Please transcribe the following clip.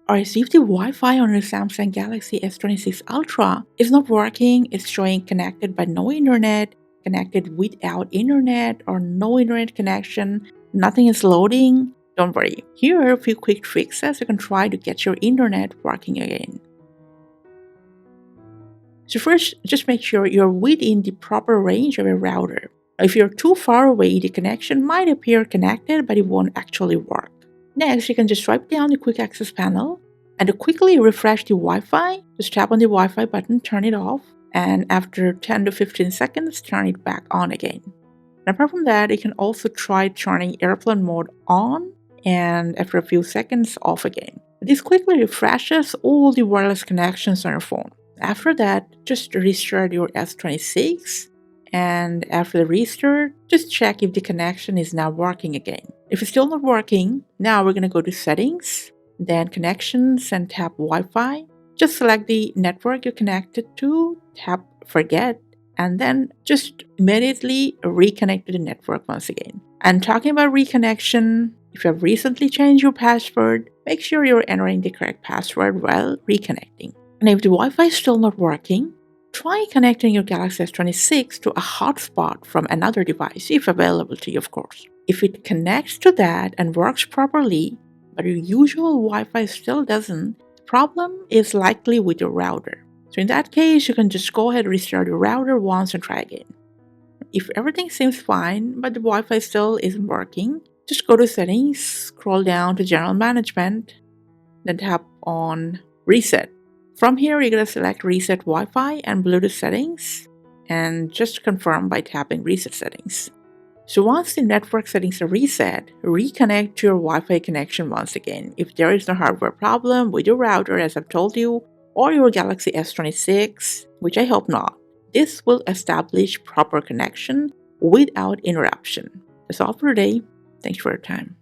Alright, so if the Wi-Fi on your Samsung Galaxy S26 Ultra is not working, it's showing connected but no internet, connected without internet, or no internet connection, nothing is loading, don't worry. Here are a few quick fixes you can try to get your internet working again. So first, just make sure you're within the proper range of your router. If you're too far away, the connection might appear connected, but it won't actually work. Next, you can just swipe down the quick access panel and to quickly refresh the Wi-Fi, just tap on the Wi-Fi button, turn it off, and after 10 to 15 seconds, turn it back on again. And apart from that, you can also try turning airplane mode on and after a few seconds off again. This quickly refreshes all the wireless connections on your phone. After that, just restart your S26, and after the restart, just check if the connection is now working again. If it's still not working, now we're going to go to Settings, then Connections, and tap Wi-Fi. Just select the network you're connected to, tap Forget, and then just immediately reconnect to the network once again. And talking about reconnection, if you have recently changed your password, make sure you're entering the correct password while reconnecting. And if the Wi-Fi is still not working, try connecting your Galaxy S26 to a hotspot from another device, if available to you, of course. If it connects to that and works properly, but your usual Wi-Fi still doesn't, the problem is likely with your router. So in that case, you can just go ahead and restart your router once and try again. If everything seems fine, but the Wi-Fi still isn't working, just go to Settings, scroll down to General Management, then tap on Reset. From here, you're going to select Reset Wi-Fi and Bluetooth Settings, and just confirm by tapping Reset Settings. So once the network settings are reset, reconnect to your Wi-Fi connection once again. If there is no hardware problem with your router, as I've told you, or your Galaxy S26, which I hope not, this will establish proper connection without interruption. That's all for today. Thanks for your time.